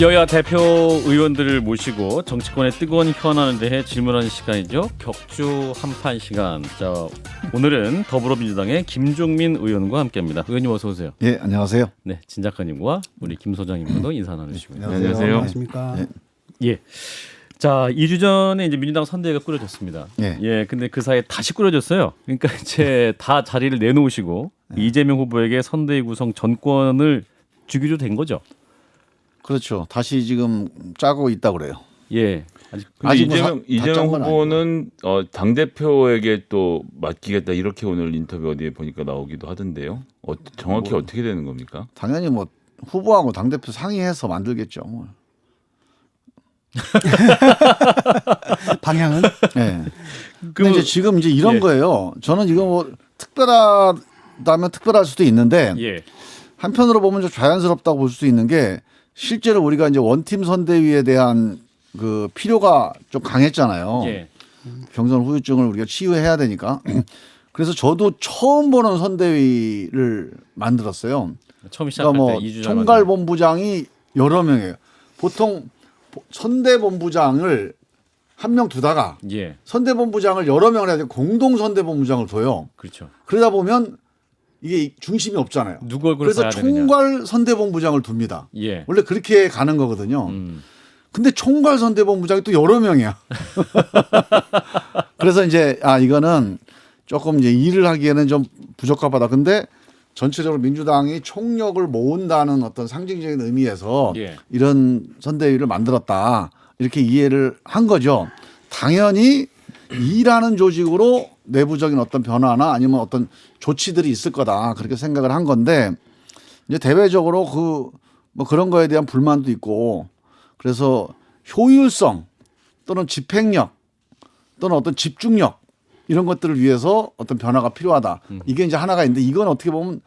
여야 대표 의원들을 모시고 정치권의 뜨거운 현안에 대해 질문하는 시간이죠. 격주 한판 시간. 자, 오늘은 더불어민주당의 김종민 의원과 함께합니다. 의원님 어서 오세요. 예, 안녕하세요. 네, 진 작가님과 우리 김 소장님과도 인사 나누시고요. 안녕하세요. 안녕하십니까. 네. 예. 자, 2주 전에 이제 민주당 선대위가 꾸려졌습니다. 예. 예, 근데 그 사이에 다시 꾸려졌어요. 그러니까 이제 다 자리를 내놓으시고 이재명 후보에게 선대위 구성 전권을 주기로 된 거죠. 그렇죠. 다시 지금 짜고 있다 그래요. 예. 근데 아직 뭐 다 이재명 짠건 후보는 당 대표에게 또 맡기겠다 이렇게 오늘 인터뷰 어디에 보니까 나오기도 하던데요. 정확히 어떻게 되는 겁니까? 당연히 뭐 후보하고 당 대표 상의해서 만들겠죠. 뭐. 방향은 예. 근데 이제 지금 이제 이런 예. 거예요. 저는 이거 뭐 특별하다면 특별할 수도 있는데 예. 한편으로 보면 좀 자연스럽다고 볼 수도 있는 게 실제로 우리가 이제 원팀 선대위에 대한 그 필요가 좀 강했잖아요. 예. 경선 후유증을 우리가 치유해야 되니까. 그래서 저도 처음 보는 선대위를 만들었어요. 처음 시작할 그러니까 때 뭐 2주 총괄본부장이 여러 명이에요. 보통 선대본부장을 한 명 두다가 예. 선대본부장을 여러 명을 해야 돼. 공동 선대본부장을 둬요. 그렇죠. 그러다 보면 이게 중심이 없잖아요. 누구 얼굴을 그래서 봐야 되느냐. 총괄 선대본부장을 둡니다. 예. 원래 그렇게 가는 거거든요. 음. 근데 총괄 선대본부장이 또 여러 명이야. 그래서 이제 이거는 조금 이제 일을 하기에는 좀 부적합하다. 근데 전체적으로 민주당이 총력을 모은다는 어떤 상징적인 의미에서 예. 이런 선대위를 만들었다. 이렇게 이해를 한 거죠. 당연히 일하는 조직으로 내부적인 어떤 변화나 아니면 어떤 조치들이 있을 거다. 그렇게 생각을 한 건데 이제 대외적으로 뭐 그런 거에 대한 불만도 있고 그래서 효율성 또는 집행력 또는 어떤 집중력 이런 것들을 위해서 어떤 변화가 필요하다. 이게 이제 하나가 있는데 이건 어떻게 보면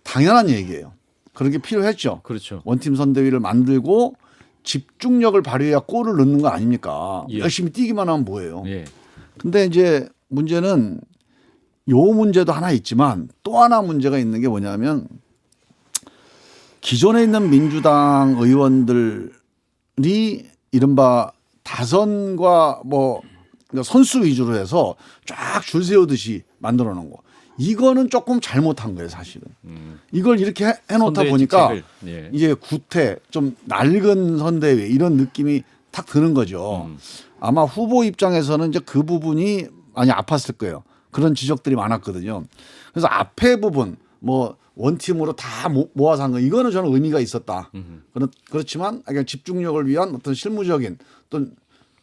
당연한 얘기예요. 그런 게 필요했죠. 그렇죠. 원팀 선대위를 만들고 집중력을 발휘해야 골을 넣는 거 아닙니까? 예. 열심히 뛰기만 하면 뭐예요. 예. 근데 이제 문제는 요 문제도 하나 있지만 또 하나 문제가 있는 게 뭐냐면 기존에 있는 민주당 의원들이 이른바 다선과 뭐 선수 위주로 해서 쫙 줄 세우듯이 만들어 놓은 거. 이거는 조금 잘못한 거예요, 사실은. 이걸 이렇게 해놓다 선대위 보니까 직책을, 예. 이제 구태 좀 낡은 선대위 이런 느낌이 탁 드는 거죠. 아마 후보 입장에서는 이제 그 부분이 많이 아팠을 거예요. 그런 지적들이 많았거든요. 그래서 앞에 부분 뭐 원팀으로 다 모아서 한 거 이거는 저는 의미가 있었다. 그렇지만 그냥 집중력을 위한 어떤 실무적인 어떤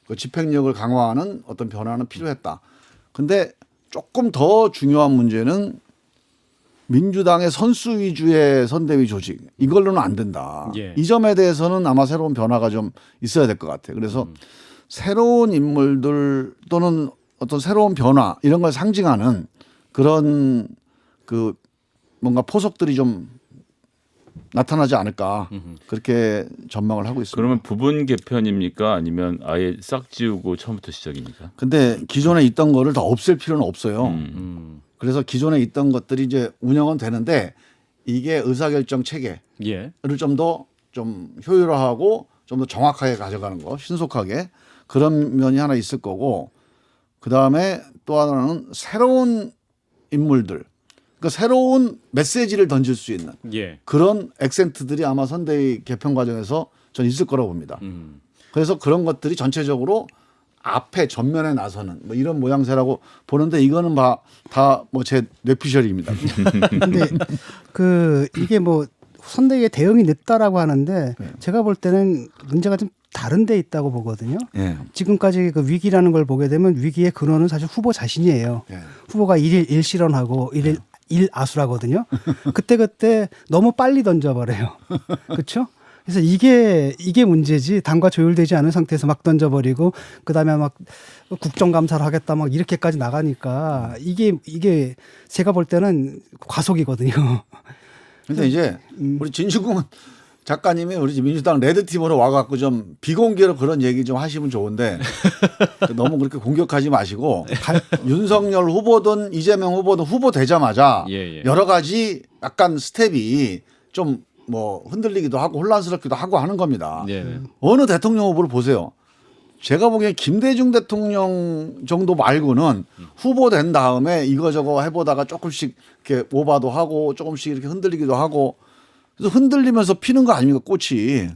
그 집행력을 강화하는 어떤 변화는 필요했다. 근데 조금 더 중요한 문제는 민주당의 선수 위주의 선대위 조직 이걸로는 안 된다. 예. 이 점에 대해서는 아마 새로운 변화가 좀 있어야 될 것 같아요. 그래서 새로운 인물들 또는 어떤 새로운 변화 이런 걸 상징하는 그런 그 뭔가 포석들이 좀 나타나지 않을까 그렇게 전망을 하고 있습니다. 그러면 부분 개편입니까? 아니면 아예 싹 지우고 처음부터 시작입니까? 근데 기존에 있던 거를 다 없앨 필요는 없어요. 그래서 기존에 있던 것들이 이제 운영은 되는데 이게 의사결정 체계를 예. 좀 더 좀 효율화하고 좀 더 정확하게 가져가는 거, 신속하게 그런 면이 하나 있을 거고 그 다음에 또 하나는 새로운 인물들, 그러니까 새로운 메시지를 던질 수 있는 예. 그런 액센트들이 아마 선대위 개편 과정에서 전 있을 거라고 봅니다. 그래서 그런 것들이 전체적으로 앞에 전면에 나서는 뭐 이런 모양새라고 보는데 이거는 다 뭐 제 뇌피셜입니다. 근데 이게 뭐 선대위의 대응이 늦다라고 하는데 제가 볼 때는 문제가 좀 다른 데 있다고 보거든요. 예. 지금까지 그 위기라는 걸 보게 되면 위기의 근원은 사실 후보 자신이에요. 예. 후보가 일일 일실현하고 일 아수라거든요. 그때 너무 빨리 던져버려요. 그렇죠? 그래서 이게 문제지. 당과 조율되지 않은 상태에서 막 던져버리고 그다음에 막 국정감사를 하겠다 막 이렇게까지 나가니까 이게 제가 볼 때는 과속이거든요. 근데 이제 우리 진중권 작가님이 우리 민주당 레드팀으로 와갖고 좀 비공개로 그런 얘기 좀 하시면 좋은데 너무 그렇게 공격하지 마시고 윤석열 후보든 이재명 후보든 후보 되자마자 예. 여러 가지 약간 스텝이 좀 뭐 흔들리기도 하고 혼란스럽기도 하고 하는 겁니다. 네. 어느 대통령 후보를 보세요. 제가 보기엔 김대중 대통령 정도 말고는 후보 된 다음에 이거저거 해보다가 조금씩 이렇게 오바도 하고 조금씩 이렇게 흔들리기도 하고 그래서 흔들리면서 피는 거 아닙니까 꽃이.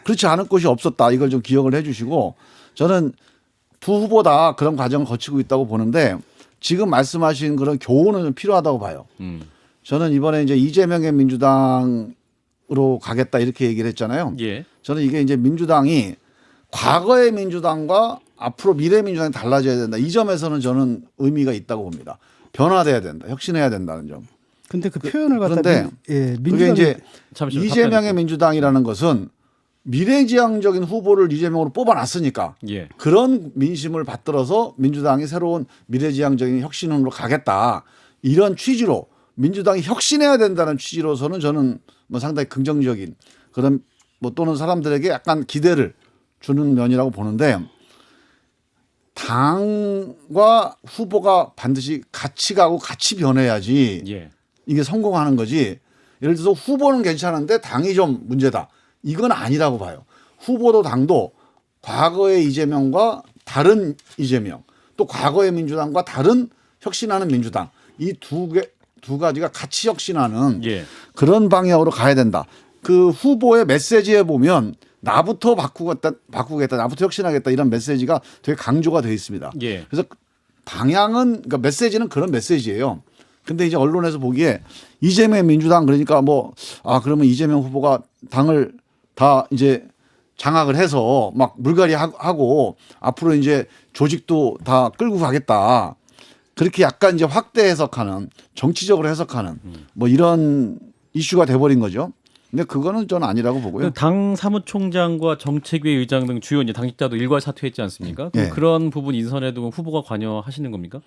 그렇지 않은 꽃이 없었다. 이걸 좀 기억을 해 주시고 저는 두 후보 다 그런 과정을 거치고 있다고 보는데 지금 말씀하신 그런 교훈은 좀 필요하다고 봐요. 저는 이번에 이제 이재명의 민주당으로 가겠다 이렇게 얘기를 했잖아요. 예. 저는 이게 이제 민주당이 과거의 민주당과 앞으로 미래 민주당이 달라져야 된다. 이 점에서는 저는 의미가 있다고 봅니다. 변화돼야 된다. 혁신해야 된다는 점. 근데 그 표현을 갖다 그런데 예, 그게 민주당이 이제 잠시만요. 이재명의 민주당이라는 것은 미래지향적인 후보를 이재명으로 뽑아놨으니까 예. 그런 민심을 받들어서 민주당이 새로운 미래지향적인 혁신으로 가겠다. 이런 취지로 민주당이 혁신해야 된다는 취지로서는 저는 뭐 상당히 긍정적인 그런 뭐 또는 사람들에게 약간 기대를 주는 면이라고 보는데 당과 후보가 반드시 같이 가고 같이 변해야지 예. 이게 성공하는 거지. 예를 들어서 후보는 괜찮은데 당이 좀 문제다. 이건 아니라고 봐요. 후보도 당도 과거의 이재명과 다른 이재명 또 과거의 민주당과 다른 혁신하는 민주당 이 두 가지가 같이 혁신하는 예. 그런 방향으로 가야 된다. 그 후보의 메시지에 보면 나부터 바꾸겠다, 나부터 혁신하겠다 이런 메시지가 되게 강조가 되어 있습니다. 예. 그래서 방향은 그러니까 메시지는 그런 메시지예요. 근데 이제 언론에서 보기에 이재명 민주당 그러니까 뭐 그러면 이재명 후보가 당을 다 이제 장악을 해서 막 물갈이 하고 앞으로 이제 조직도 다 끌고 가겠다. 그렇게 약간 이제 확대 해석하는 정치적으로 해석하는 뭐 이런 이슈가 돼버린 거죠. 근데 그거는 저는 아니라고 보고요. 당 사무총장과 정책위 의장 등 주요 이제 당직자도 일괄 사퇴했지 않습니까? 그럼 예. 그런 부분 인선에도 후보가 관여하시는 겁니까?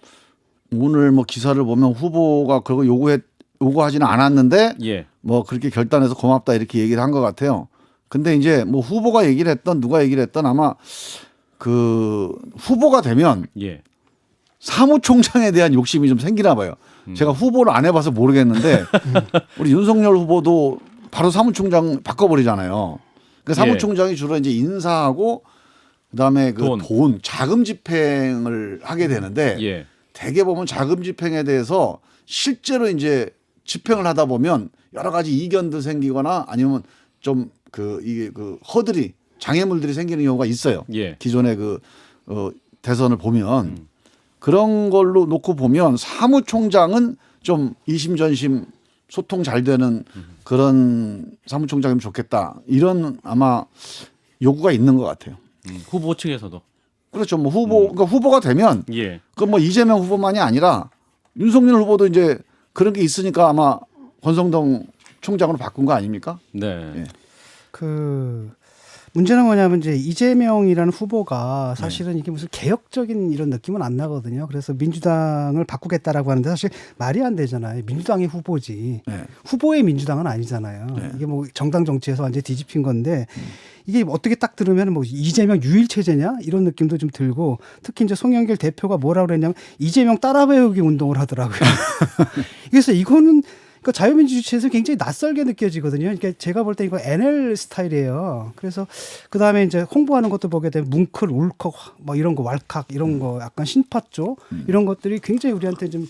오늘 뭐 기사를 보면 후보가 그거 요구하지는 않았는데 예. 뭐 그렇게 결단해서 고맙다 이렇게 얘기를 한 것 같아요. 근데 이제 뭐 후보가 얘기를 했던 누가 얘기를 했던 아마 그 후보가 되면 예. 사무총장에 대한 욕심이 좀 생기나 봐요. 제가 후보를 안 해봐서 모르겠는데 우리 윤석열 후보도 바로 사무총장 바꿔버리잖아요. 그 사무총장이 주로 이제 인사하고 그다음에 그 돈 자금 집행을 하게 되는데 예. 대개 보면 자금 집행에 대해서 실제로 이제 집행을 하다 보면 여러 가지 이견도 생기거나 아니면 좀 이게 허들이 장애물들이 생기는 경우가 있어요. 예. 기존의 대선을 보면 그런 걸로 놓고 보면 사무총장은 좀 이심전심 소통 잘 되는 그런 사무총장이면 좋겠다. 이런 아마 요구가 있는 것 같아요. 후보 측에서도. 그렇죠. 뭐 그러니까 후보가 되면 예. 그 뭐 이재명 후보만이 아니라 윤석열 후보도 이제 그런 게 있으니까 아마 권성동 총장으로 바꾼 거 아닙니까? 네. 예. 그 문제는 뭐냐면 이제 이재명이라는 후보가 사실은 이게 무슨 개혁적인 이런 느낌은 안 나거든요. 그래서 민주당을 바꾸겠다라고 하는데 사실 말이 안 되잖아요. 민주당이 후보지. 네. 후보의 민주당은 아니잖아요. 네. 이게 뭐 정당 정치에서 완전히 뒤집힌 건데 이게 어떻게 딱 들으면 뭐 이재명 유일 체제냐 이런 느낌도 좀 들고 특히 이제 송영길 대표가 뭐라고 그랬냐면 이재명 따라 배우기 운동을 하더라고요. 그래서 이거는 그러니까 자유민주 주체에서 굉장히 낯설게 느껴지거든요. 그러니까 제가 볼 때 이거 NL 스타일이에요. 그래서 그 다음에 이제 홍보하는 것도 보게 되면 뭉클, 울컥, 뭐 이런 거, 왈칵 이런 거, 약간 신파쪽 이런 것들이 굉장히 우리한테 좀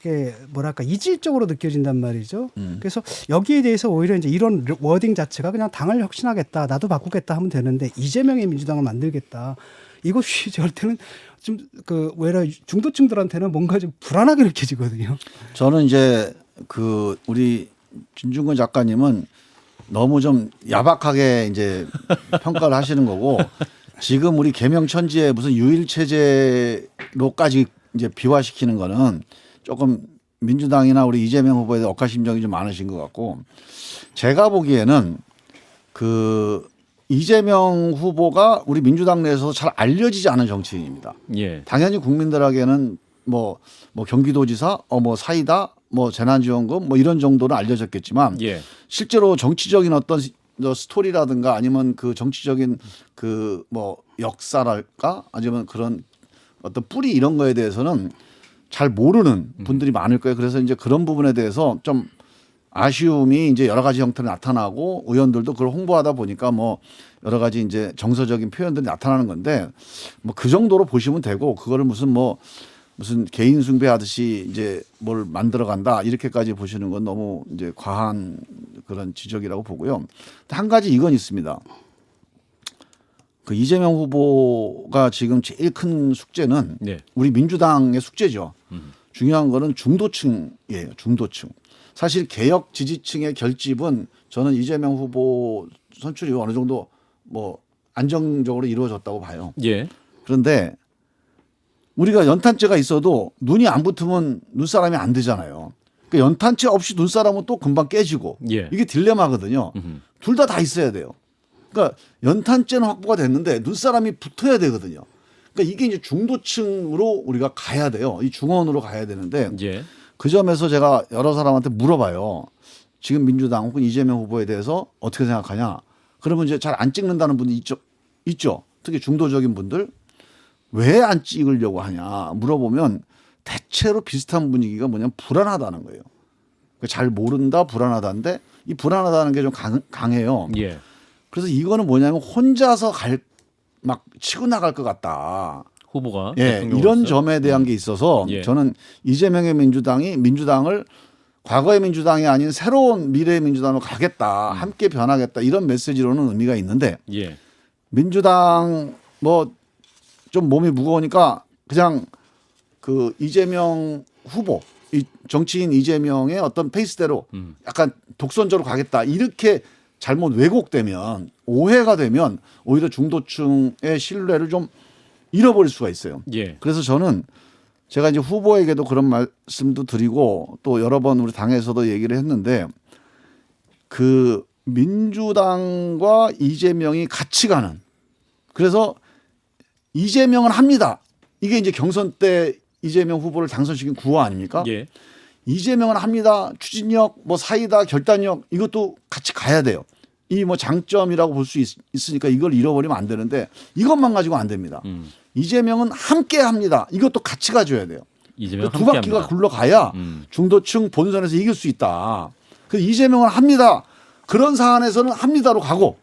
이렇게 뭐랄까 이질적으로 느껴진단 말이죠. 그래서 여기에 대해서 오히려 이제 이런 워딩 자체가 그냥 당을 혁신하겠다, 나도 바꾸겠다 하면 되는데 이재명의 민주당을 만들겠다. 이것이 저럴 때는 좀 외라 중도층들한테는 뭔가 좀 불안하게 느껴지거든요. 저는 이제 우리 진중권 작가님은 너무 좀 야박하게 이제 평가를 하시는 거고 지금 우리 개명천지에 무슨 유일 체제로까지 이제 비화시키는 거는 조금 민주당이나 우리 이재명 후보에 대해 억하심정이 좀 많으신 것 같고 제가 보기에는 이재명 후보가 우리 민주당 내에서 잘 알려지지 않은 정치인입니다. 예. 당연히 국민들에게는 뭐 경기도지사, 뭐 사이다, 뭐 재난지원금 뭐 이런 정도는 알려졌겠지만 예. 실제로 정치적인 어떤 스토리라든가 아니면 그 정치적인 그 뭐 역사랄까 아니면 그런 어떤 뿌리 이런 거에 대해서는 잘 모르는 분들이 많을 거예요. 그래서 이제 그런 부분에 대해서 좀 아쉬움이 이제 여러 가지 형태로 나타나고 의원들도 그걸 홍보하다 보니까 뭐 여러 가지 이제 정서적인 표현들이 나타나는 건데 뭐 그 정도로 보시면 되고 그거를 무슨 개인 숭배하듯이 이제 뭘 만들어 간다 이렇게까지 보시는 건 너무 이제 과한 그런 지적이라고 보고요. 한 가지 이건 있습니다. 그 이재명 후보가 지금 제일 큰 숙제는 네. 우리 민주당의 숙제죠. 중요한 거는 중도층이에요. 중도층. 사실 개혁 지지층의 결집은 저는 이재명 후보 선출이 어느 정도 뭐 안정적으로 이루어졌다고 봐요. 예. 그런데 우리가 연탄재가 있어도 눈이 안 붙으면 눈사람이 안 되잖아요. 그러니까 연탄재 없이 눈사람은 또 금방 깨지고 예. 이게 딜레마거든요. 둘 다 있어야 돼요. 그러니까 연탄재는 확보가 됐는데 눈사람이 붙어야 되거든요. 그러니까 이게 이제 중도층으로 우리가 가야 돼요. 이 중원으로 가야 되는데 예. 그 점에서 제가 여러 사람한테 물어봐요. 지금 민주당 혹은 이재명 후보에 대해서 어떻게 생각하냐. 그러면 이제 잘 안 찍는다는 분이 있죠. 특히 중도적인 분들. 왜 안 찍으려고 하냐 물어보면 대체로 비슷한 분위기가 뭐냐면 불안하다는 거예요. 그러니까 잘 모른다 불안하다인데 이 불안하다는 게 좀 강해요. 예. 그래서 이거는 뭐냐면 혼자서 막 치고 나갈 것 같다. 후보가 예, 이런 점에 대한 게 있어서 예. 저는 이재명의 민주당이 민주당을 과거의 민주당이 아닌 새로운 미래의 민주당으로 가겠다. 함께 변하겠다. 이런 메시지로는 의미가 있는데 예. 민주당 뭐 좀 몸이 무거우니까 그냥 그 이재명 후보, 이 정치인 이재명의 어떤 페이스대로 약간 독선적으로 가겠다. 이렇게 잘못 왜곡되면 오해가 되면 오히려 중도층의 신뢰를 좀 잃어버릴 수가 있어요. 예. 그래서 저는 제가 이제 후보에게도 그런 말씀도 드리고 또 여러 번 우리 당에서도 얘기를 했는데 그 민주당과 이재명이 같이 가는 그래서 이재명은 합니다. 이게 이제 경선 때 이재명 후보를 당선시킨 구호 아닙니까? 예. 이재명은 합니다. 추진력, 뭐 사이다, 결단력 이것도 같이 가야 돼요. 이 뭐 장점이라고 볼 수 있으니까 이걸 잃어버리면 안 되는데 이것만 가지고 안 됩니다. 이재명은 함께 합니다. 이것도 같이 가줘야 돼요. 이재명 두 바퀴가 함께합니다. 굴러가야 중도층 본선에서 이길 수 있다. 그 이재명은 합니다. 그런 사안에서는 합니다로 가고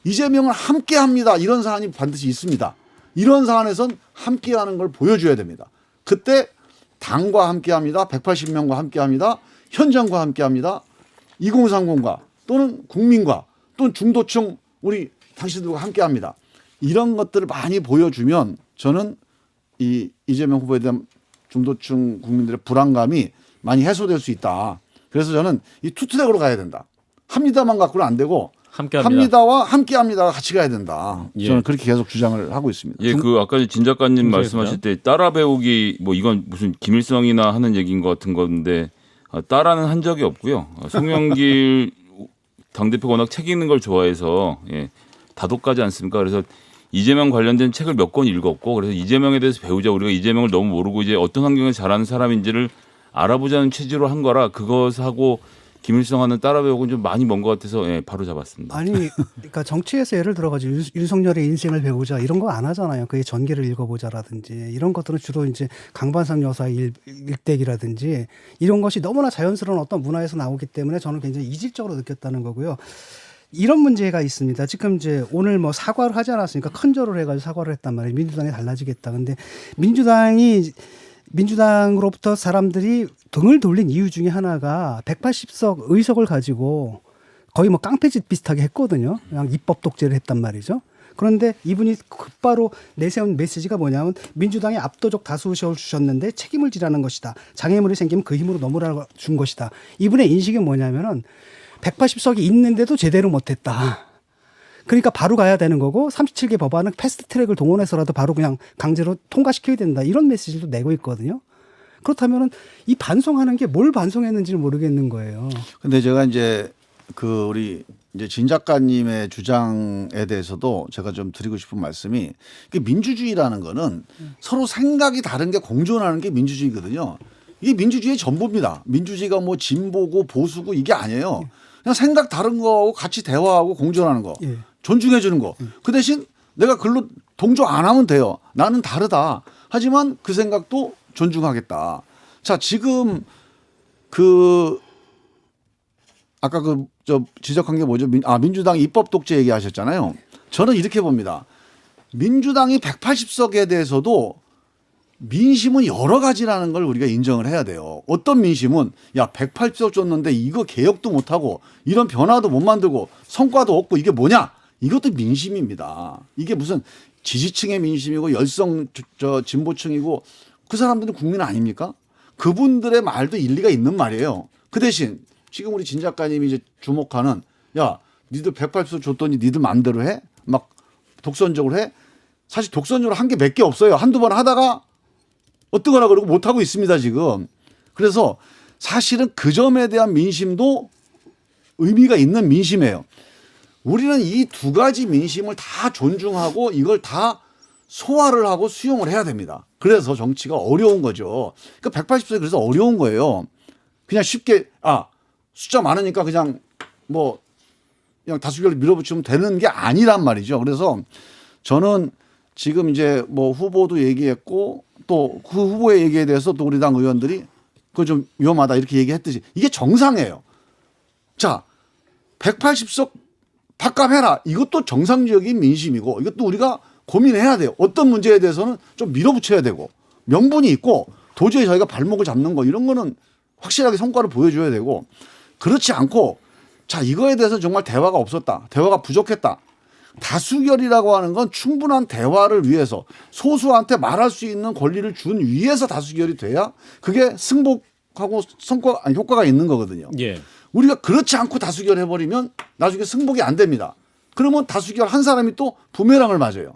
이재명은 함께 합니다. 이런 사안이 반드시 있습니다. 이런 사안에선 함께하는 걸 보여줘야 됩니다. 그때 당과 함께합니다. 180명과 함께합니다. 현장과 함께합니다. 2030과 또는 국민과 또는 중도층 우리 당신들과 함께합니다. 이런 것들을 많이 보여주면 저는 이 이재명 후보에 대한 중도층 국민들의 불안감이 많이 해소될 수 있다. 그래서 저는 이 투트랙으로 가야 된다. 합니다만 갖고는 안 되고 함께합니다. 합니다와 함께합니다가 같이 가야 된다. 예. 저는 그렇게 계속 주장을 하고 있습니다. 예, 그 아까 진 작가님 중소회장? 말씀하실 때 따라 배우기 뭐 이건 무슨 김일성이나 하는 얘기인 것 같은 건데 따라는 한 적이 없고요. 송영길 당대표가 워낙 책 읽는 걸 좋아해서 예, 다독가지 않습니까? 그래서 이재명 관련된 책을 몇 권 읽었고 그래서 이재명에 대해서 배우자 우리가 이재명을 너무 모르고 이제 어떤 환경에서 잘하는 사람인지를 알아보자는 취지로 한 거라 그것하고 김일성 하는 따라 배우고는 좀 많이 먼 것 같아서 예, 바로 잡았습니다. 아니, 그러니까 정치에서 예를 들어가지고 윤석열의 인생을 배우자 이런 거 안 하잖아요. 그의 전기를 읽어보자라든지 이런 것들은 주로 이제 강반상 여사의 일대기라든지 이런 것이 너무나 자연스러운 어떤 문화에서 나오기 때문에 저는 굉장히 이질적으로 느꼈다는 거고요. 이런 문제가 있습니다. 지금 이제 오늘 뭐 사과를 하지 않았으니까 큰절을 해가지고 사과를 했단 말이에요. 민주당이 달라지겠다. 근데 민주당으로부터 사람들이 등을 돌린 이유 중에 하나가 180석 의석을 가지고 거의 뭐 깡패짓 비슷하게 했거든요. 그냥 입법 독재를 했단 말이죠. 그런데 이분이 곧바로 내세운 메시지가 뭐냐면 민주당이 압도적 다수를 주셨는데 책임을 지라는 것이다. 장애물이 생기면 그 힘으로 넘으라 준 것이다. 이분의 인식이 뭐냐면은 180석이 있는데도 제대로 못했다. 그러니까 바로 가야 되는 거고 37개 법안은 패스트 트랙을 동원해서라도 바로 그냥 강제로 통과시켜야 된다. 이런 메시지도 내고 있거든요. 그렇다면 이 반송하는 게 뭘 반송했는지를 모르겠는 거예요. 근데 제가 이제 그 우리 이제 진 작가님의 주장에 대해서도 제가 좀 드리고 싶은 말씀이 민주주의라는 거는 서로 생각이 다른 게 공존하는 게 민주주의거든요. 이게 민주주의의 전부입니다. 민주주의가 뭐 진보고 보수고 이게 아니에요. 그냥 생각 다른 거하고 같이 대화하고 공존하는 거. 예. 존중해 주는 거. 그 대신 내가 글로 동조 안 하면 돼요. 나는 다르다. 하지만 그 생각도 존중하겠다. 자, 지금 아까 지적한 게 뭐죠? 민주당 입법 독재 얘기하셨잖아요. 저는 이렇게 봅니다. 민주당이 180석에 대해서도 민심은 여러 가지라는 걸 우리가 인정을 해야 돼요. 어떤 민심은 180석 줬는데 이거 개혁도 못하고 이런 변화도 못 만들고 성과도 없고 이게 뭐냐? 이것도 민심입니다. 이게 무슨 지지층의 민심이고 열성 진보층이고 그 사람들은 국민 아닙니까? 그분들의 말도 일리가 있는 말이에요. 그 대신 지금 우리 진 작가님이 이제 주목하는 니들 180석 줬더니 니들 마음대로 해? 막 독선적으로 해? 사실 독선적으로 한 게 몇 개 없어요. 한두 번 하다가 어떠거나 그러고 못하고 있습니다, 지금. 그래서 사실은 그 점에 대한 민심도 의미가 있는 민심이에요. 우리는 이 두 가지 민심을 다 존중하고 이걸 다 소화를 하고 수용을 해야 됩니다. 그래서 정치가 어려운 거죠. 그러니까 180석이 그래서 어려운 거예요. 그냥 쉽게, 숫자 많으니까 그냥 다수결로 밀어붙이면 되는 게 아니란 말이죠. 그래서 저는 지금 이제 후보도 얘기했고 또 그 후보의 얘기에 대해서 또 우리 당 의원들이 그거 좀 위험하다 이렇게 얘기했듯이 이게 정상이에요. 자, 180석 밥값해라. 이것도 정상적인 민심이고 이것도 우리가 고민해야 돼요. 어떤 문제에 대해서는 좀 밀어붙여야 되고 명분이 있고 도저히 저희가 발목을 잡는 거 이런 거는 확실하게 성과를 보여줘야 되고 그렇지 않고 자, 이거에 대해서 정말 대화가 없었다. 대화가 부족했다. 다수결이라고 하는 건 충분한 대화를 위해서 소수한테 말할 수 있는 권리를 준 위해서 다수결이 돼야 그게 승복하고 효과가 있는 거거든요. 예. 우리가 그렇지 않고 다수결 해버리면 나중에 승복이 안 됩니다. 그러면 다수결 한 사람이 또 부메랑을 맞아요.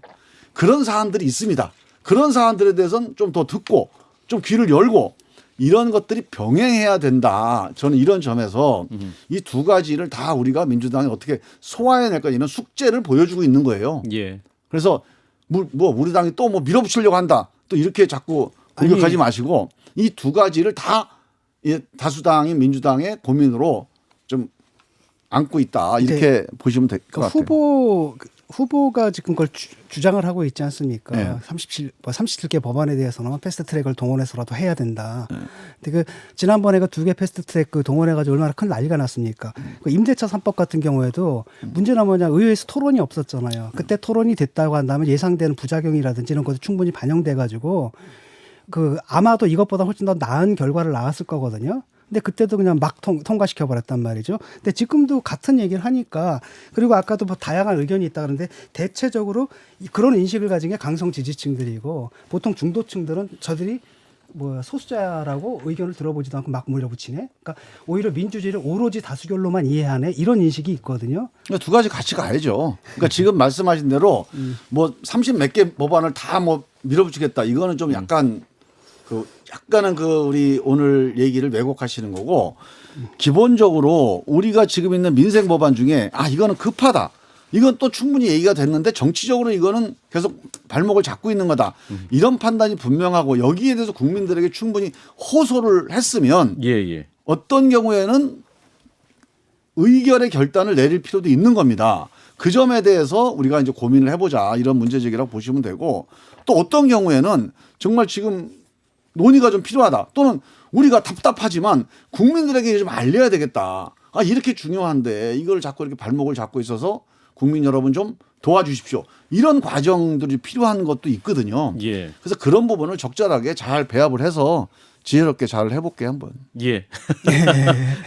그런 사안들이 있습니다. 그런 사안들에 대해서는 좀 더 듣고 좀 귀를 열고 이런 것들이 병행해야 된다. 저는 이런 점에서 이 두 가지를 다 우리가 민주당이 어떻게 소화해낼까 이런 숙제를 보여주고 있는 거예요. 예. 그래서 우리 당이 또 밀어붙이려고 한다. 또 이렇게 자꾸 공격하지 마시고 이 두 가지를 다 다수당인 민주당의 고민으로 좀 안고 있다. 이렇게 보시면 될 것 같아요. 후보가 지금 그걸 주장을 하고 있지 않습니까? 네. 37개 법안에 대해서는 패스트트랙을 동원해서라도 해야 된다. 근데 지난번에 그 2개 패스트트랙 동원해가지고 얼마나 큰 난리가 났습니까? 그 임대차 3법 같은 경우에도 문제는 뭐냐 의회에서 토론이 없었잖아요. 그때 토론이 됐다고 한다면 예상되는 부작용이라든지 이런 것도 충분히 반영돼가지고 아마도 이것보다 훨씬 더 나은 결과를 나왔을 거거든요. 근데 그때도 그냥 막 통과시켜 버렸단 말이죠. 근데 지금도 같은 얘기를 하니까 그리고 아까도 다양한 의견이 있다 그러는데 대체적으로 그런 인식을 가진 게 강성 지지층들이고 보통 중도층들은 저들이 소수자라고 의견을 들어보지도 않고 막 물려붙이네. 그러니까 오히려 민주주의를 오로지 다수결로만 이해하네. 이런 인식이 있거든요. 두 가지 같이 가야죠. 그러니까 지금 말씀하신 대로 30 몇 개 법안을 다 밀어붙이겠다. 이거는 좀 약간은 우리 오늘 얘기를 왜곡하시는 거고 기본적으로 우리가 지금 있는 민생 법안 중에 이거는 급하다. 이건 또 충분히 얘기가 됐는데 정치적으로 이거는 계속 발목을 잡고 있는 거다. 이런 판단이 분명하고 여기에 대해서 국민들에게 충분히 호소를 했으면 어떤 경우에는 의결의 결단을 내릴 필요도 있는 겁니다. 그 점에 대해서 우리가 이제 고민을 해보자 이런 문제 제기라고 보시면 되고 또 어떤 경우에는 정말 지금 논의가 좀 필요하다 또는 우리가 답답하지만 국민들에게 좀 알려야 되겠다. 이렇게 중요한데 이걸 자꾸 이렇게 발목을 잡고 있어서 국민 여러분 좀 도와주십시오. 이런 과정들이 필요한 것도 있거든요. 그래서 그런 부분을 적절하게 잘 배합을 해서 지혜롭게 잘 해볼게요 한번.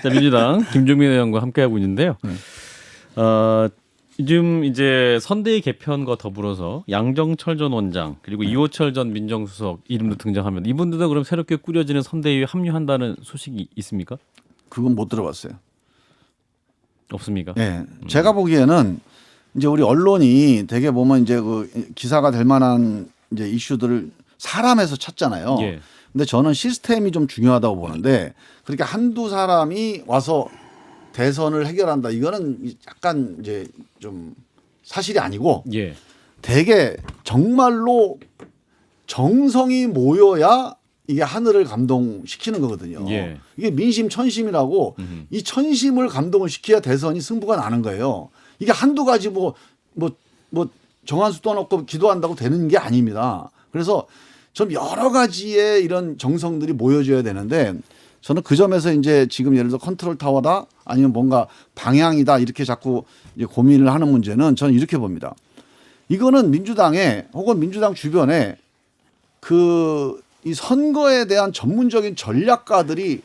자, 민주당 김종민 의원과 함께하고 있는데요. 요즘 이제 선대위 개편과 더불어서 양정철 전 원장 그리고 이호철 전 민정수석 이름도 등장하면 이분들도 그럼 새롭게 꾸려지는 선대위에 합류한다는 소식이 있습니까? 그건 못 들어봤어요. 없습니까? 네, 제가 보기에는 이제 우리 언론이 되게 보면 이제 그 기사가 될 만한 이제 이슈들을 사람에서 찾잖아요. 근데 저는 시스템이 좀 중요하다고 보는데 그렇게 한두 사람이 와서 대선을 해결한다. 이거는 약간 이제 좀 사실이 아니고 되게 정말로 정성이 모여야 이게 하늘을 감동시키는 거거든요. 예. 이게 민심 천심이라고 이 천심을 감동을 시켜야 대선이 승부가 나는 거예요. 이게 한두 가지 뭐 정한수 떠놓고 기도한다고 되는 게 아닙니다. 그래서 좀 여러 가지의 이런 정성들이 모여져야 되는데 저는 그 점에서 이제 지금 예를 들어 컨트롤 타워다 아니면 뭔가 방향이다 이렇게 자꾸 이제 고민을 하는 문제는 저는 이렇게 봅니다. 이거는 민주당에 혹은 민주당 주변에 이 선거에 대한 전문적인 전략가들이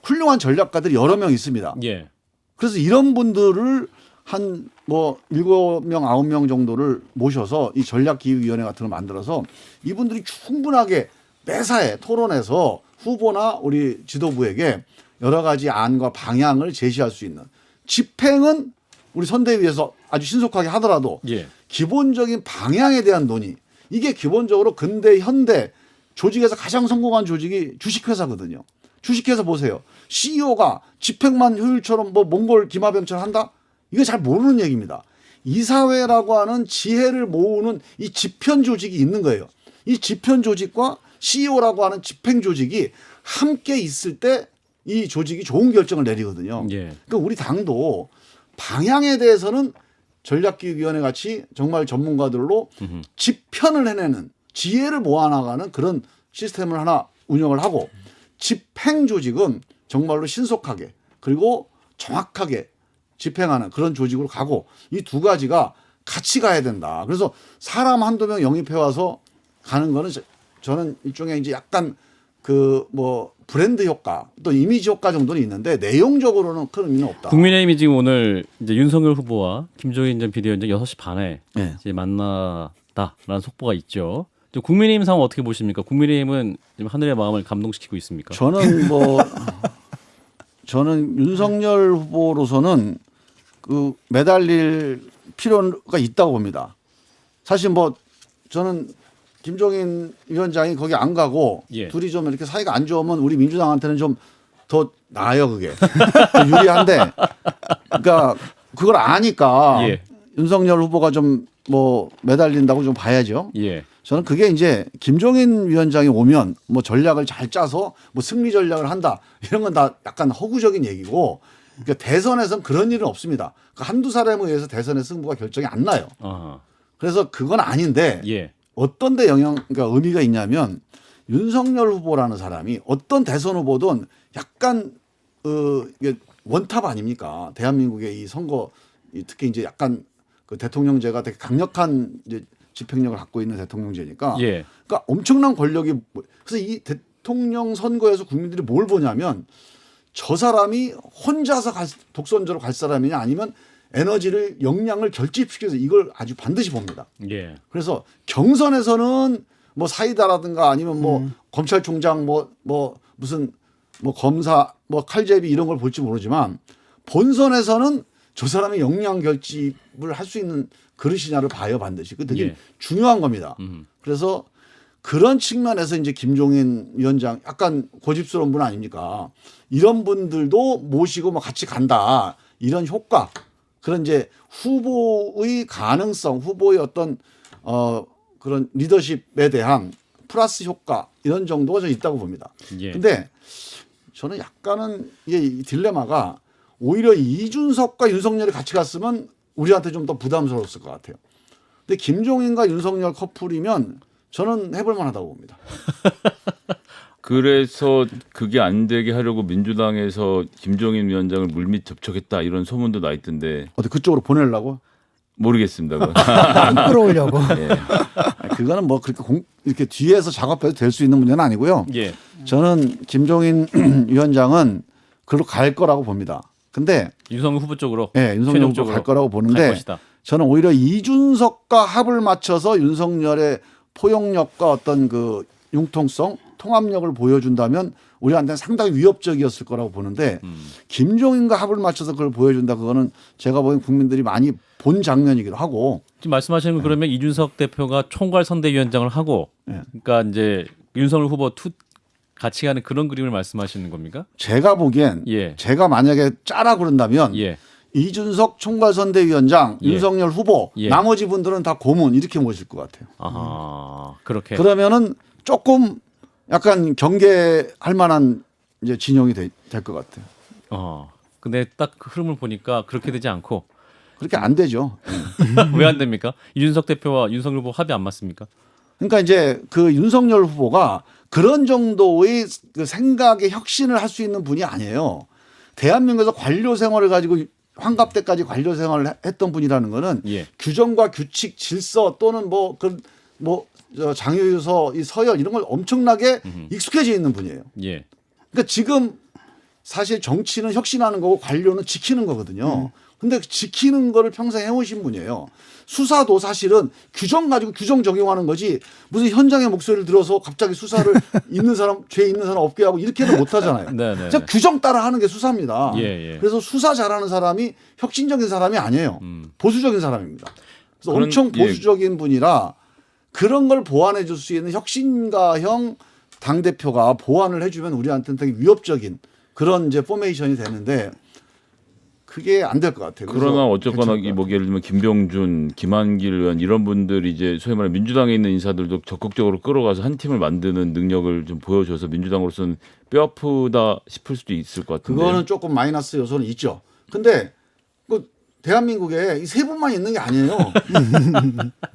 훌륭한 전략가들이 여러 명 있습니다. 예. 그래서 이런 분들을 한 뭐 7명, 9명 정도를 모셔서 이 전략기획위원회 같은 걸 만들어서 이분들이 충분하게 매사에 토론해서 후보나 우리 지도부에게 여러 가지 안과 방향을 제시할 수 있는 집행은 우리 선대위에서 아주 신속하게 하더라도 예. 기본적인 방향에 대한 논의 이게 기본적으로 근대 현대 조직에서 가장 성공한 조직이 주식회사거든요. 주식회사 보세요. CEO가 집행만 효율처럼 뭐 몽골 기마병처럼 한다? 이거 잘 모르는 얘기입니다. 이사회라고 하는 지혜를 모으는 이 집현 조직이 있는 거예요. 이 집현 조직과 CEO라고 하는 집행 조직이 함께 있을 때 이 조직이 좋은 결정을 내리거든요. 예. 그러니까 우리 당도 방향에 대해서는 전략기획위원회 같이 정말 전문가들로 집편을 해내는 지혜를 모아나가는 그런 시스템을 하나 운영을 하고 집행 조직은 정말로 신속하게 그리고 정확하게 집행하는 그런 조직으로 가고 이 두 가지가 같이 가야 된다. 그래서 사람 한두 명 영입해 와서 가는 거는 저는 일종의 이제 약간 뭐 브랜드 효과 또 이미지 효과 정도는 있는데 내용적으로는 큰 의미는 없다. 국민의힘이 지금 오늘 이제 윤석열 후보와 김종인 전 비대위원장 6시 반에 네. 이제 만나다라는 속보가 있죠. 국민의힘 상황 어떻게 보십니까? 국민의힘은 지금 하늘의 마음을 감동시키고 있습니까? 저는 윤석열 후보로서는 매달릴 필요가 있다고 봅니다. 사실 저는 김종인 위원장이 거기 안 가고 예. 둘이 좀 이렇게 사이가 안 좋으면 우리 민주당한테는 좀 더 나아요, 그게. 더 유리한데. 그러니까 그걸 아니까 예. 윤석열 후보가 좀 매달린다고 좀 봐야죠. 예. 저는 그게 이제 김종인 위원장이 오면 전략을 잘 짜서 승리 전략을 한다. 이런 건 다 약간 허구적인 얘기고 그러니까 대선에선 그런 일은 없습니다. 한두 사람에 의해서 대선의 승부가 결정이 안 나요. 아하. 그래서 그건 아닌데 예. 어떤 데 그러니까 의미가 있냐면 윤석열 후보라는 사람이 어떤 대선 후보든 약간 이게 원탑 아닙니까? 대한민국의 이 선거 특히 이제 약간 대통령제가 되게 강력한 이제 집행력을 갖고 있는 대통령제니까 예. 그러니까 엄청난 권력이 그래서 이 대통령 선거에서 국민들이 뭘 보냐면 저 사람이 혼자서 독선제로 갈 사람이냐 아니면 에너지를 역량을 결집시켜서 이걸 아주 반드시 봅니다. 예. 그래서 경선에서는 사이다라든가 아니면 검찰총장 무슨 검사 칼제비 이런 걸 볼지 모르지만 본선에서는 저 사람의 역량 결집을 할 수 있는 그릇이냐를 봐요 반드시. 그 되게 예. 중요한 겁니다. 그래서 그런 측면에서 이제 김종인 위원장 약간 고집스러운 분 아닙니까? 이런 분들도 모시고 같이 간다. 이런 효과. 그런 이제 후보의 가능성, 후보의 어떤 그런 리더십에 대한 플러스 효과 이런 정도가 좀 있다고 봅니다. 예. 근데 저는 약간은 이 딜레마가 오히려 이준석과 윤석열이 같이 갔으면 우리한테 좀 더 부담스러웠을 것 같아요. 근데 김종인과 윤석열 커플이면 저는 해볼 만하다고 봅니다. 그래서 그게 안 되게 하려고 민주당에서 김종인 위원장을 물밑 접촉했다 이런 소문도 나 있던데 어디 그쪽으로 보내려고? 모르겠습니다. 그건. 끌어오려고. 예. 그거는 그렇게 이렇게 뒤에서 작업해도 될 수 있는 문제는 아니고요. 예. 저는 김종인 위원장은 그로 갈 거라고 봅니다. 근데 윤석열 후보 쪽으로 윤석열 후보 갈 거라고 갈 보는데 것이다. 저는 오히려 이준석과 합을 맞춰서 윤석열의 포용력과 어떤 융통성, 통합력을 보여준다면 우리한테는 상당히 위협적이었을 거라고 보는데 김종인과 합을 맞춰서 그걸 보여준다. 그거는 제가 보기엔 국민들이 많이 본 장면이기도 하고. 지금 말씀하시는 건 그러면 이준석 대표가 총괄 선대위원장을 하고 그러니까 이제 윤석열 후보 같이 가는 그런 그림을 말씀하시는 겁니까? 제가 보기엔 예. 제가 만약에 짜라 그런다면 예. 이준석 총괄선대위원장, 예. 윤석열 후보, 예. 나머지 분들은 다 고문 이렇게 모실 것 같아요. 아하. 그렇게. 그러면은 조금 약간 경계할 만한 이제 진영이 될 것 같아요. 근데 딱 그 흐름을 보니까 그렇게 되지 않고 그렇게 안 되죠. 왜 안 됩니까? 이준석 대표와 윤석열 후보 합이 안 맞습니까? 그러니까 이제 그 윤석열 후보가 그런 정도의 그 생각의 혁신을 할 수 있는 분이 아니에요. 대한민국에서 관료 생활을 가지고 환갑 때까지 관료 생활을 했던 분이라는 거는 예. 규정과 규칙, 질서 또는 장유유서, 이 서열 이런 걸 엄청나게 익숙해져 있는 분이에요. 예. 그러니까 지금 사실 정치는 혁신하는 거고 관료는 지키는 거거든요. 근데 지키는 거를 평생 해오신 분이에요. 수사도 사실은 규정 가지고 규정 적용하는 거지 무슨 현장의 목소리를 들어서 갑자기 수사를 있는 사람, 죄 있는 사람 없게 하고 이렇게는 못 하잖아요. 네네. 그냥 규정 따라 하는 게 수사입니다. 예, 예. 그래서 수사 잘하는 사람이 혁신적인 사람이 아니에요. 보수적인 사람입니다. 그래서 그런- 엄청 보수적인 분이라 그런 걸 보완해 줄 수 있는 혁신가형 당대표가 보완을 해주면 우리한테는 되게 위협적인 그런 이제 포메이션이 되는데 그게 안 될 것 같아요. 그래서 그러나 어쨌거나 괜찮을 것 뭐 예를 들면 김병준, 김한길 의원 이런 분들이 이제 소위 말해 민주당에 있는 인사들도 적극적으로 끌어가서 한 팀을 만드는 능력을 좀 보여줘서 민주당으로서는 뼈 아프다 싶을 수도 있을 것 같은데. 그거는 조금 마이너스 요소는 있죠. 근데 그 대한민국에 이 세 분만 있는 게 아니에요.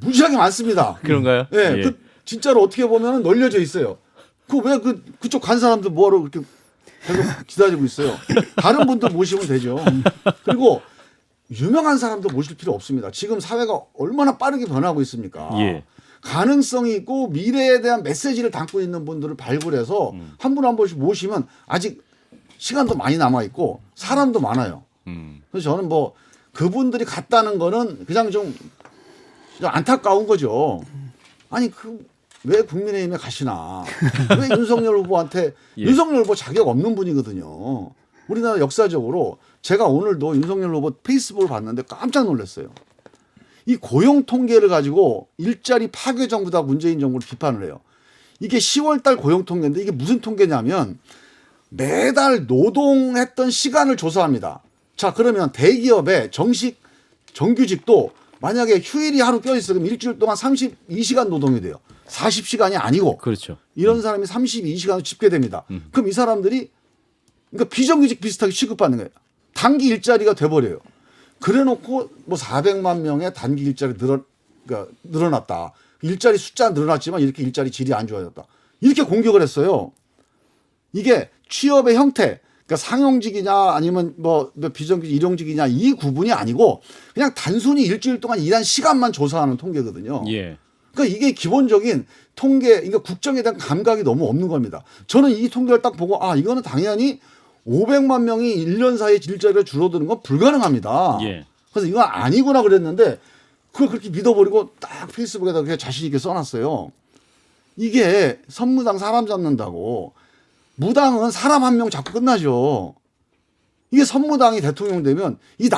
무지하게 많습니다. 그런가요? 예, 그 진짜로 어떻게 보면 널려져 있어요. 그 왜 그쪽 간 사람들 뭐하러 그렇게 계속 기다리고 있어요. 다른 분들 모시면 되죠. 그리고 유명한 사람도 모실 필요 없습니다. 지금 사회가 얼마나 빠르게 변하고 있습니까? 예. 가능성이 있고 미래에 대한 메시지를 담고 있는 분들을 발굴해서 한 분 한 분씩 모시면 아직 시간도 많이 남아 있고 사람도 많아요. 그래서 저는 뭐 그분들이 갔다는 거는 그냥 좀 안타까운 거죠. 아니 왜 국민의힘에 가시나? 왜 윤석열 후보한테 예. 윤석열 후보 자격 없는 분이거든요. 우리나라 역사적으로 제가 오늘도 윤석열 후보 페이스북을 봤는데 깜짝 놀랐어요. 이 고용 통계를 가지고 일자리 파괴 정부다 문재인 정부를 비판을 해요. 이게 10월달 고용 통계인데 이게 무슨 통계냐면 매달 노동했던 시간을 조사합니다. 자, 그러면 대기업의 정규직도 만약에 휴일이 하루 껴있어 그럼 일주일 동안 32시간 노동이 돼요. 40시간이 아니고 그렇죠. 이런 사람이 32시간을 집계됩니다. 그럼 이 사람들이 그러니까 비정규직 비슷하게 취급받는 거예요. 단기 일자리가 돼버려요. 그래놓고 뭐 400만 명의 단기 일자리 그러니까 늘어났다. 일자리 숫자 늘어났지만 이렇게 일자리 질이 안 좋아졌다. 이렇게 공격을 했어요. 이게 취업의 형태, 그러니까 상용직이냐 아니면 뭐 비정규직 일용직이냐 이 구분이 아니고 그냥 단순히 일주일 동안 일한 시간만 조사하는 통계거든요. 예. 그러니까 이게 기본적인 통계, 그러니까 국정에 대한 감각이 너무 없는 겁니다. 저는 이 통계를 딱 보고 이거는 당연히 500만 명이 1년 사이에 일자리가 줄어드는 건 불가능합니다. 예. 그래서 이건 아니구나 그랬는데 그걸 그렇게 믿어버리고 딱 페이스북에다 그냥 자신 있게 써놨어요. 이게 선무당 사람 잡는다고 무당은 사람 한 명 잡고 끝나죠. 이게 선무당이 대통령 되면 이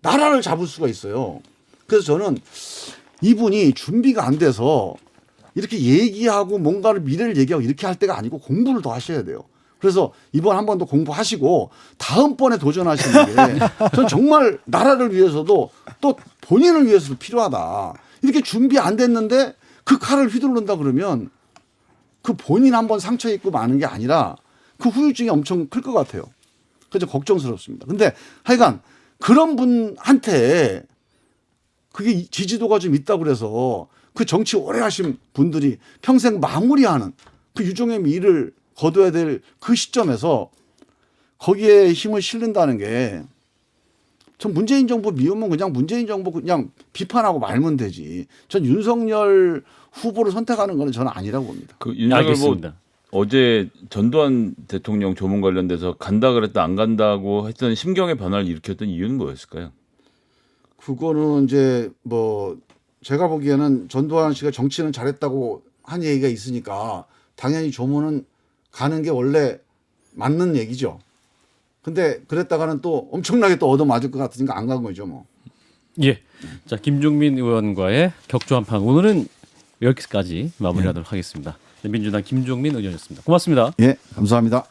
나라를 잡을 수가 있어요. 그래서 저는 이분이 준비가 안 돼서 이렇게 얘기하고 뭔가를 미래를 얘기하고 이렇게 할 때가 아니고 공부를 더 하셔야 돼요. 그래서 이번 한 번 더 공부하시고 다음번에 도전하시는 게 전 정말 나라를 위해서도 또 본인을 위해서도 필요하다. 이렇게 준비 안 됐는데 그 칼을 휘두른다 그러면 그 본인 한 번 상처 입고 마는 게 아니라 그 후유증이 엄청 클 것 같아요. 그래서 걱정스럽습니다. 근데 하여간 그런 분한테 그게 지지도가 좀 있다고 그래서 그 정치 오래 하신 분들이 평생 마무리하는 그 유종의 미를 거둬야 될 그 시점에서 거기에 힘을 실른다는 게 전 문재인 정부 미우면 그냥 문재인 정부 그냥 비판하고 말면 되지. 전 윤석열 후보를 선택하는 거는 저는 아니라고 봅니다. 그 윤석열 후보 알겠습니다. 어제 전두환 대통령 조문 관련돼서 간다 그랬다 안 간다고 했던 심경의 변화를 일으켰던 이유는 뭐였을까요? 그거는 이제 뭐 제가 보기에는 전두환 씨가 정치는 잘했다고 한 얘기가 있으니까 당연히 조문은 가는 게 원래 맞는 얘기죠. 근데 그랬다가는 또 엄청나게 또 얻어맞을 것 같으니까 안 간 거죠 뭐. 예. 자, 김종민 의원과의 격조 한판 오늘은 여기까지 마무리하도록 하겠습니다. 민주당 김종민 의원이었습니다. 고맙습니다. 예, 감사합니다.